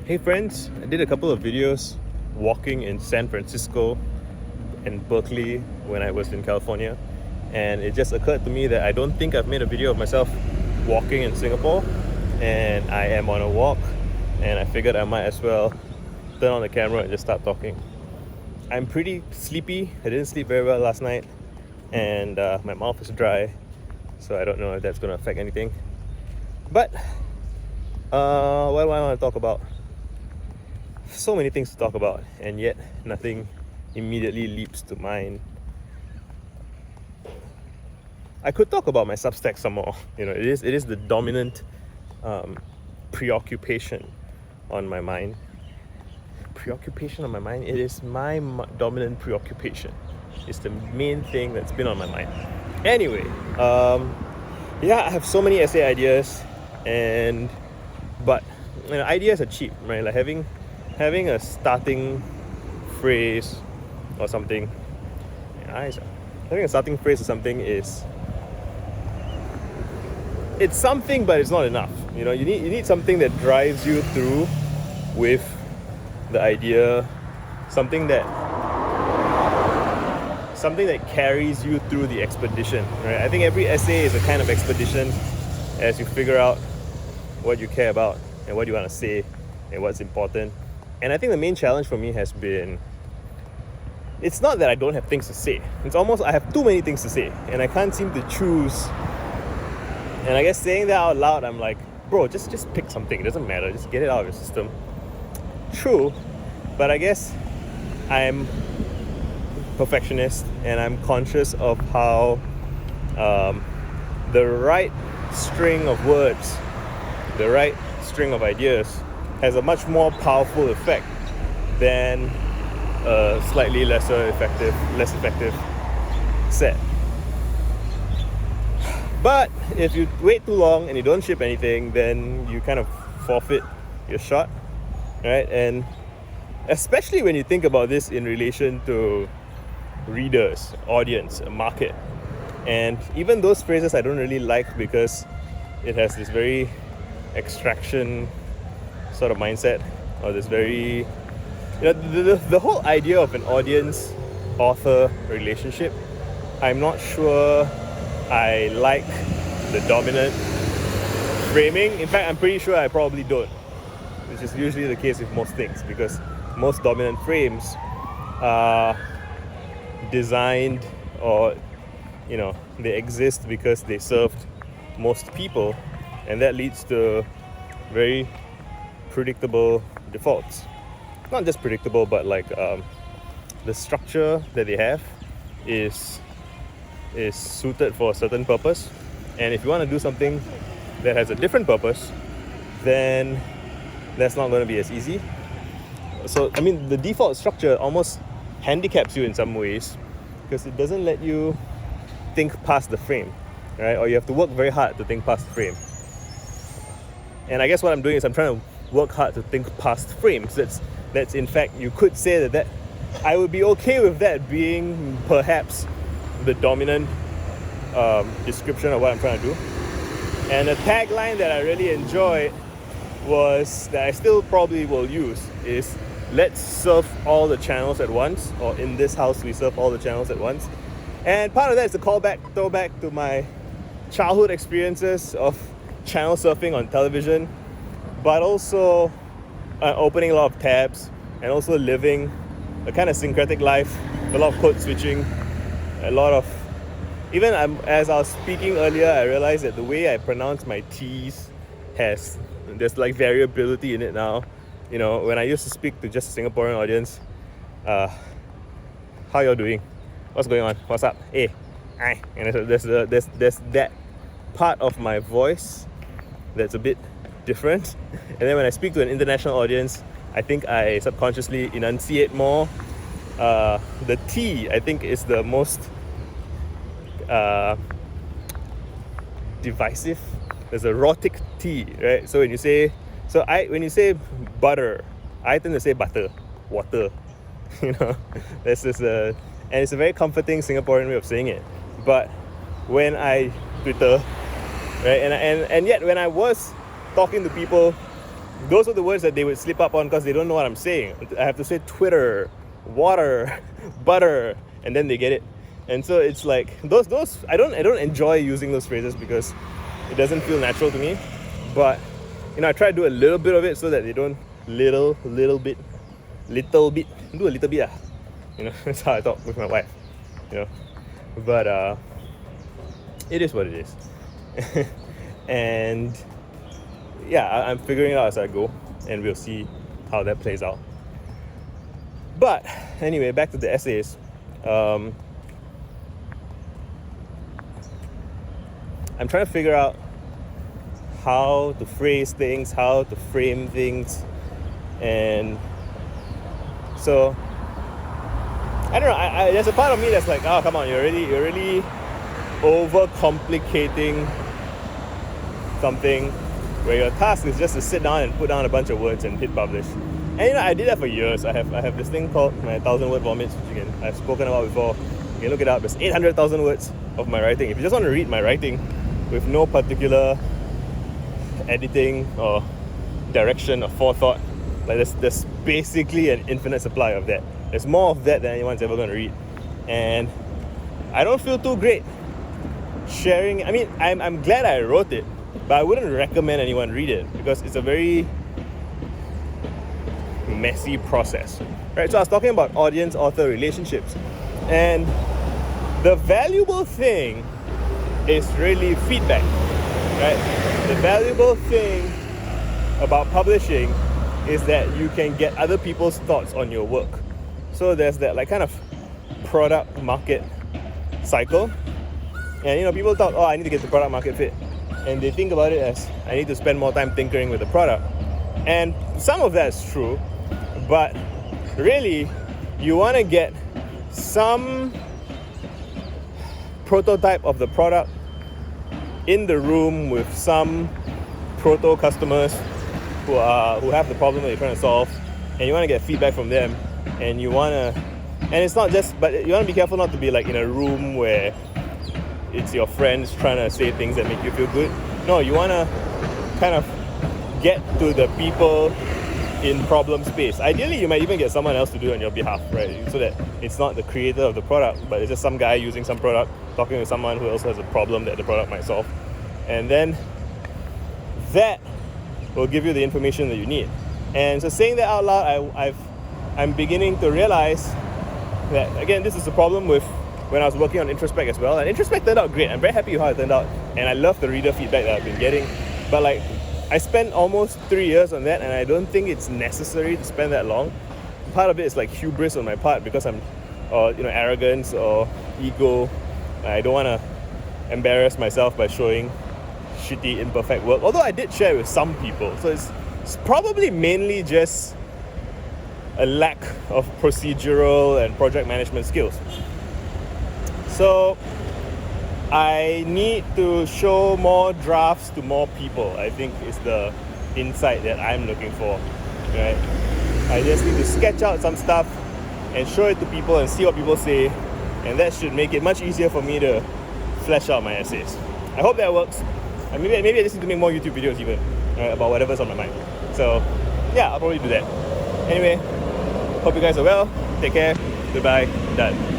Hey friends, I did a couple of videos walking in San Francisco and Berkeley when I was in California, and it just occurred to me that I don't think I've made a video of myself walking in Singapore, and I am on a walk, and I figured I might as well turn on the camera and just start talking. I'm pretty sleepy. I didn't sleep very well last night, and my mouth is dry, so I don't know if that's going to affect anything. But what do I want to talk about? So many things to talk about, and yet nothing immediately leaps to mind. I could talk about my Substack some more. It is the dominant preoccupation on my mind. Preoccupation on my mind. It is my dominant preoccupation. It's the main thing that's been on my mind. Anyway, I have so many essay ideas, but ideas are cheap, right? Like having a starting phrase or something. Having a starting phrase or something it's something, but it's not enough. You need something that drives you through with the idea, something that carries you through the expedition, right? I think every essay is a kind of expedition as you figure out what you care about and what you want to say and what's important. And I think the main challenge for me has been, it's not that I don't have things to say. It's almost I have too many things to say and I can't seem to choose. And I guess saying that out loud, I'm like, bro, just pick something. It doesn't matter. Just get it out of your system. True, but I guess I'm perfectionist and I'm conscious of how the right string of words, the right string of ideas has a much more powerful effect than a slightly less effective set. But if you wait too long and you don't ship anything, then you kind of forfeit your shot, right? And especially when you think about this in relation to readers, audience, a market. And even those phrases I don't really like because it has this very extraction sort of mindset, or this very, the whole idea of an audience-author relationship, I'm not sure I like the dominant framing. In fact, I'm pretty sure I probably don't, which is usually the case with most things, because most dominant frames are designed, or they exist because they served most people, and that leads to very predictable defaults. Not just predictable, but like the structure that they have is suited for a certain purpose, and if you want to do something that has a different purpose, then that's not going to be as easy. So the default structure almost handicaps you in some ways, because it doesn't let you think past the frame, right? Or you have to work very hard to think past the frame. And I guess what I'm doing is I'm trying to work hard to think past frames. That's in fact, you could say that I would be okay with that being perhaps the dominant description of what I'm trying to do. And a tagline that I really enjoyed was, that I still probably will use, is let's surf all the channels at once, or in this house we surf all the channels at once. And part of that is a throwback to my childhood experiences of channel surfing on television, but also opening a lot of tabs, and also living a kind of syncretic life, a lot of code switching, a lot of, as I was speaking earlier, I realized that the way I pronounce my T's there's like variability in it now. When I used to speak to just a Singaporean audience, how y'all doing? What's going on? What's up? Hey, aye. And there's that part of my voice that's a bit different. And then when I speak to an international audience, I think I subconsciously enunciate more. The T, I think, is the most divisive. There's a rhotic T, right? So when you say butter, I tend to say butter, water. This is and it's a very comforting Singaporean way of saying it. But when I Twitter, right, and yet when I was talking to people those are the words that they would slip up on because they don't know what I'm saying. I have to say Twitter, water, butter, and then they get it. And so it's like those I don't enjoy using those phrases because it doesn't feel natural to me. But I try to do a little bit of it so that they don't little bit do a little bit. That's how I talk with my wife. But it is what it is. And yeah, I'm figuring it out as I go, and we'll see how that plays out. But anyway, back to the essays. I'm trying to figure out how to phrase things, how to frame things, and so I don't know. There's a part of me that's like, oh, come on, you're really overcomplicating something where your task is just to sit down and put down a bunch of words and hit publish. And I did that for years. I have this thing called my 1,000-word vomits, which I've spoken about before. You can look it up. There's 800,000 words of my writing. If you just want to read my writing with no particular editing or direction or forethought, like there's basically an infinite supply of that. There's more of that than anyone's ever going to read. And I don't feel too great sharing. I mean, I'm glad I wrote it, but I wouldn't recommend anyone read it because it's a very messy process, right? So I was talking about audience-author relationships, and the valuable thing is really feedback, right? The valuable thing about publishing is that you can get other people's thoughts on your work. So there's that like kind of product market cycle, and people thought, oh, I need to get the product market fit, and they think about it as I need to spend more time tinkering with the product, and some of that is true, but really you want to get some prototype of the product in the room with some proto customers who have the problem that you're trying to solve, and you want to get feedback from them, and you want to, and it's not just, but you want to be careful not to be like in a room where it's your friends trying to say things that make you feel good. No, you want to kind of get to the people in problem space. Ideally, you might even get someone else to do it on your behalf, right? So that it's not the creator of the product, but it's just some guy using some product, talking to someone who also has a problem that the product might solve. And then that will give you the information that you need. And so saying that out loud, I'm beginning to realize that, again, this is the problem with when I was working on Introspect as well. And Introspect turned out great. I'm very happy with how it turned out. And I love the reader feedback that I've been getting. But like, I spent almost 3 years on that, and I don't think it's necessary to spend that long. Part of it is like hubris on my part because I'm, arrogance or ego. I don't want to embarrass myself by showing shitty, imperfect work. Although I did share with some people. So it's probably mainly just a lack of procedural and project management skills. So I need to show more drafts to more people, I think is the insight that I'm looking for, right? I just need to sketch out some stuff and show it to people and see what people say, and that should make it much easier for me to flesh out my essays. I hope that works. And maybe I just need to make more YouTube videos even, right, about whatever's on my mind. So yeah, I'll probably do that. Anyway, hope you guys are well. Take care. Goodbye. Done.